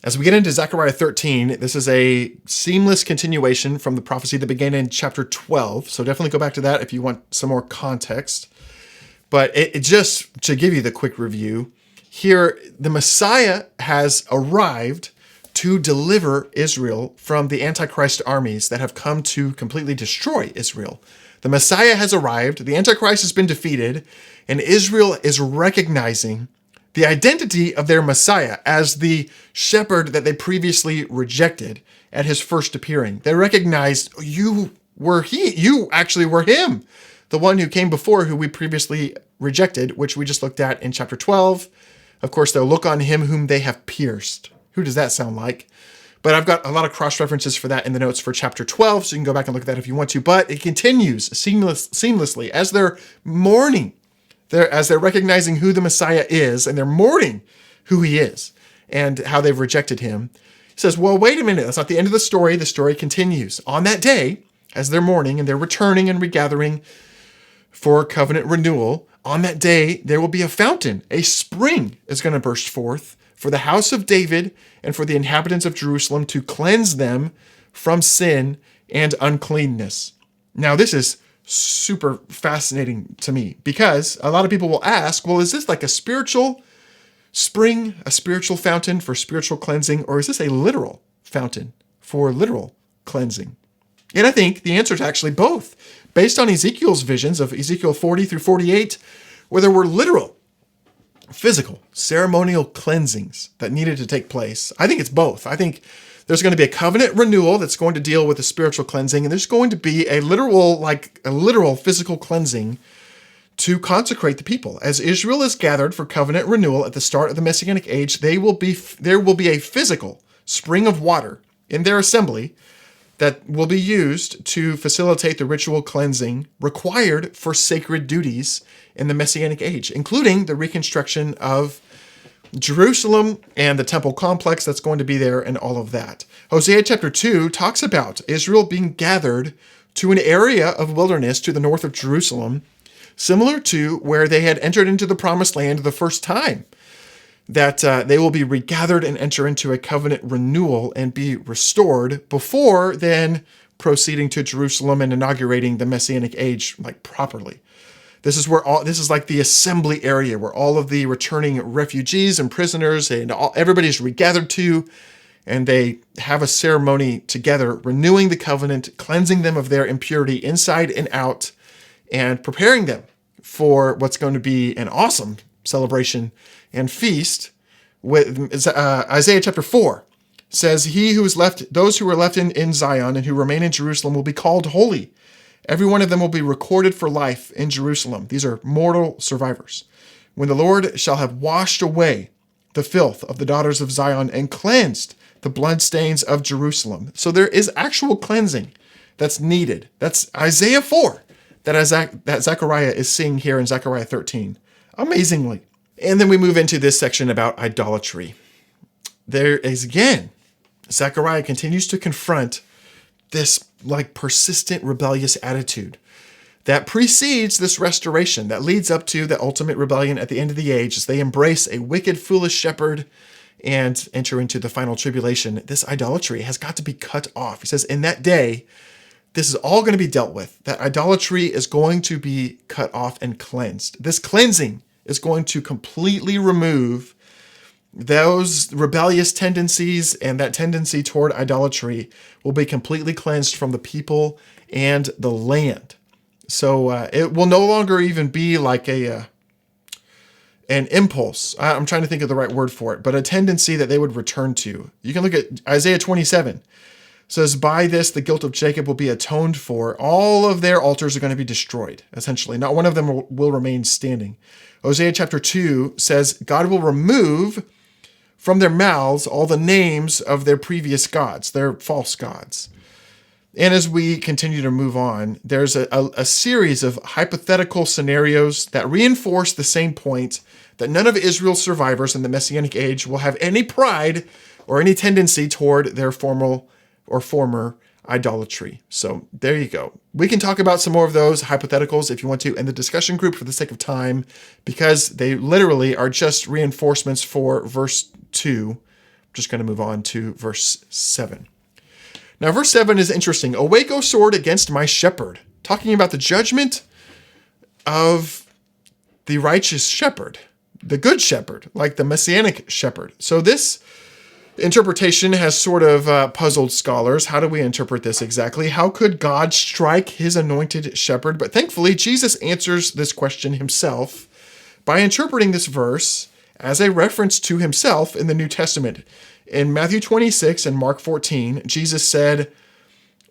As we get into Zechariah 13, this is a seamless continuation from the prophecy that began in chapter 12. So definitely go back to that if you want some more context. But it just to give you the quick review, here the Messiah has arrived to deliver Israel from the Antichrist armies that have come to completely destroy Israel. The Messiah has arrived, the Antichrist has been defeated, and Israel is recognizing the identity of their Messiah as the shepherd that they previously rejected at his first appearing. They recognized, you actually were him, the one who came before, who we previously rejected, which we just looked at in chapter 12. Of course, they'll look on him whom they have pierced. Who does that sound like? But I've got a lot of cross-references for that in the notes for chapter 12, so you can go back and look at that if you want to. But it continues seamlessly as they're mourning, as they're recognizing who the Messiah is, and they're mourning who he is and how they've rejected him. He says, well, wait a minute. That's not the end of the story. The story continues. On that day, as they're mourning and they're returning and regathering for covenant renewal, on that day, there will be a fountain, a spring is going to burst forth for the house of David and for the inhabitants of Jerusalem to cleanse them from sin and uncleanness. Now, this is super fascinating to me because a lot of people will ask, well, is this like a spiritual spring, a spiritual fountain for spiritual cleansing, or is this a literal fountain for literal cleansing? And I think the answer is actually both. Based on Ezekiel's visions of Ezekiel 40 through 48, where there were literal, physical, ceremonial cleansings that needed to take place, I think it's both. I think there's going to be a covenant renewal that's going to deal with the spiritual cleansing, and there's going to be a literal physical cleansing to consecrate the people. As Israel is gathered for covenant renewal at the start of the Messianic age, there will be a physical spring of water in their assembly that will be used to facilitate the ritual cleansing required for sacred duties in the Messianic age, including the reconstruction of Jerusalem and the temple complex that's going to be there and all of that. Hosea chapter 2 talks about Israel being gathered to an area of wilderness to the north of Jerusalem, similar to where they had entered into the promised land the first time, that they will be regathered and enter into a covenant renewal and be restored before then proceeding to Jerusalem and inaugurating the Messianic age properly. This is like the assembly area where all of the returning refugees and prisoners and everybody's regathered to, and they have a ceremony together, renewing the covenant, cleansing them of their impurity inside and out, and preparing them for what's going to be an awesome celebration and feast. With Isaiah chapter 4 says, those who are left in Zion and who remain in Jerusalem will be called holy. Every one of them will be recorded for life in Jerusalem. These are mortal survivors. When the Lord shall have washed away the filth of the daughters of Zion and cleansed the bloodstains of Jerusalem. So there is actual cleansing that's needed. That's Isaiah 4 that Zechariah is seeing here in Zechariah 13. Amazingly. And then we move into this section about idolatry. There is, again, Zechariah continues to confront this persistent rebellious attitude that precedes this restoration, that leads up to the ultimate rebellion at the end of the age as they embrace a wicked, foolish shepherd and enter into the final tribulation. This idolatry has got to be cut off. He says, in that day, this is all going to be dealt with. That idolatry is going to be cut off and cleansed. This cleansing is going to completely remove those rebellious tendencies, and that tendency toward idolatry will be completely cleansed from the people and the land. So it will no longer even be like an impulse. I'm trying to think of the right word for it, but a tendency that they would return to. You can look at Isaiah 27. It says, by this, the guilt of Jacob will be atoned for. All of their altars are going to be destroyed, essentially. Not one of them will remain standing. Hosea chapter 2 says, God will remove from their mouths all the names of their previous gods, their false gods. And as we continue to move on, there's a series of hypothetical scenarios that reinforce the same point that none of Israel's survivors in the Messianic age will have any pride or any tendency toward their former idolatry. So there you go. We can talk about some more of those hypotheticals if you want to in the discussion group for the sake of time, because they literally are just reinforcements for verse 2 just going to move on to verse 7. Now, verse 7 is interesting. Awake, O sword, against my shepherd. Talking about the judgment of the righteous shepherd, the good shepherd, like the messianic shepherd. So this interpretation has sort of puzzled scholars. How do we interpret this exactly? How could God strike his anointed shepherd? But thankfully, Jesus answers this question himself by interpreting this verse as a reference to himself in the New Testament. In Matthew 26 and Mark 14, Jesus said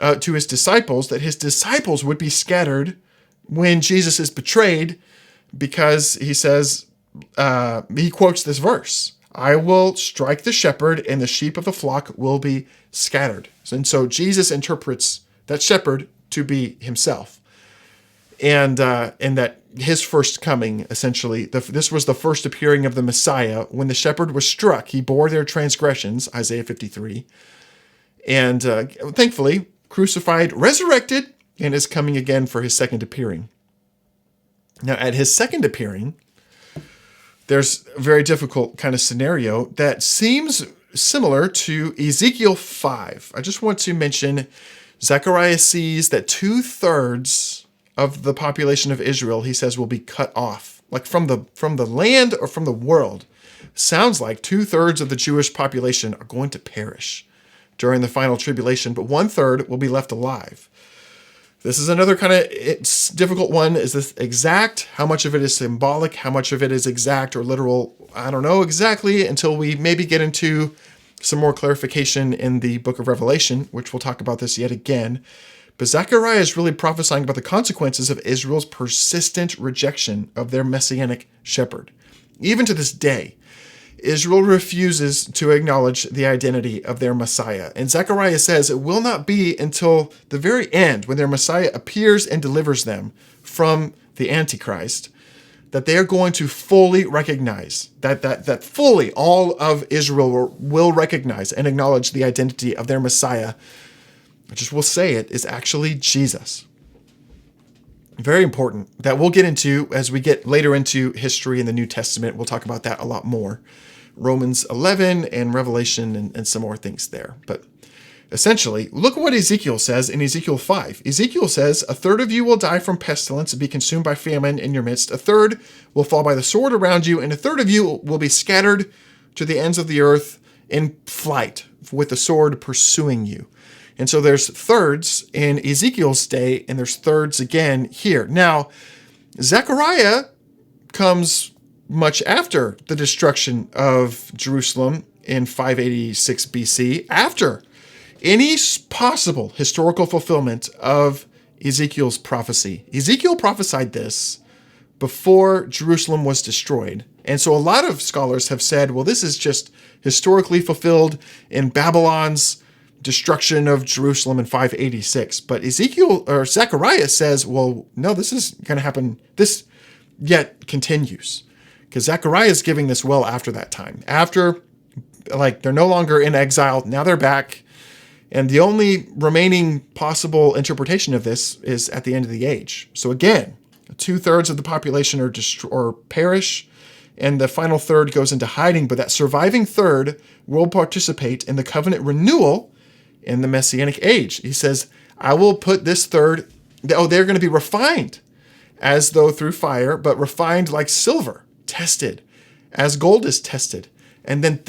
to his disciples that his disciples would be scattered when Jesus is betrayed, because he says, he quotes this verse, I will strike the shepherd and the sheep of the flock will be scattered. And so Jesus interprets that shepherd to be himself. And that his first coming, essentially, this was the first appearing of the Messiah. When the shepherd was struck, he bore their transgressions, Isaiah 53. And thankfully, crucified, resurrected, and is coming again for his second appearing. Now, at his second appearing, there's a very difficult kind of scenario that seems similar to Ezekiel 5. I just want to mention Zechariah sees that 2/3 of the population of Israel, he says, will be cut off, like from the land or from the world. Sounds like 2/3 of the Jewish population are going to perish during the final tribulation, but 1/3 will be left alive. This is another kind of difficult one. Is this exact? How much of it is symbolic? How much of it is exact or literal? I don't know exactly until we maybe get into some more clarification in the book of Revelation, which we'll talk about this yet again. But Zechariah is really prophesying about the consequences of Israel's persistent rejection of their messianic shepherd. Even to this day, Israel refuses to acknowledge the identity of their Messiah. And Zechariah says it will not be until the very end, when their Messiah appears and delivers them from the Antichrist, that they are going to fully recognize, that fully all of Israel will recognize and acknowledge the identity of their Messiah, which is, we'll say it, is actually Jesus. Very important that we'll get into as we get later into history in the New Testament. We'll talk about that a lot more. Romans 11 and Revelation and some more things there. But essentially, look at what Ezekiel says in Ezekiel 5. Ezekiel says, 1/3 of you will die from pestilence and be consumed by famine in your midst. 1/3 will fall by the sword around you, and 1/3 of you will be scattered to the ends of the earth in flight with the sword pursuing you. And so there's thirds in Ezekiel's day, and there's thirds again here. Now, Zechariah comes much after the destruction of Jerusalem in 586 BC, after any possible historical fulfillment of Ezekiel's prophecy. Ezekiel prophesied this before Jerusalem was destroyed. And so a lot of scholars have said, well, this is just historically fulfilled in Babylon's destruction of Jerusalem in 586. But Zechariah says, well, no, this is going to happen. This yet continues. Because Zechariah is giving this well after that time. After, like, they're no longer in exile. Now they're back. And the only remaining possible interpretation of this is at the end of the age. So again, 2/3 of the population or perish, and the final third goes into hiding. But that surviving third will participate in the covenant renewal in the Messianic age. He says, I will put this third, they're going to be refined as though through fire, but refined like silver, tested as gold is tested. And then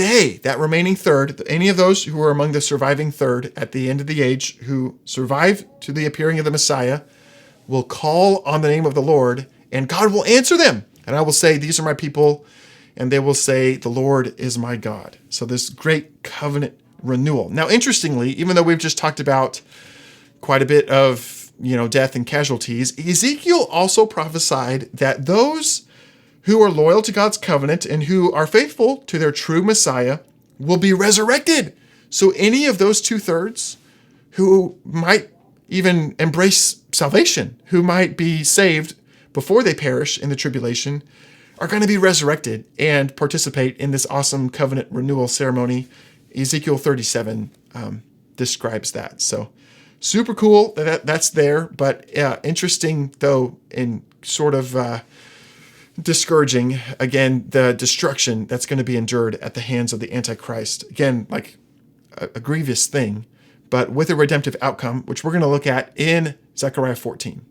that remaining third, any of those who are among the surviving third at the end of the age, who survive to the appearing of the Messiah, will call on the name of the Lord, and God will answer them. And I will say, these are my people, and they will say, the Lord is my God. So this great covenant renewal. Now, interestingly, even though we've just talked about quite a bit of, death and casualties, Ezekiel also prophesied that those who are loyal to God's covenant and who are faithful to their true Messiah will be resurrected. So any of those 2/3 who might even embrace salvation, who might be saved before they perish in the tribulation, are going to be resurrected and participate in this awesome covenant renewal ceremony. Ezekiel 37 describes that. So super cool that's there, but interesting, though, in sort of discouraging, again, the destruction that's going to be endured at the hands of the Antichrist. Again, like a grievous thing, but with a redemptive outcome, which we're going to look at in Zechariah 14.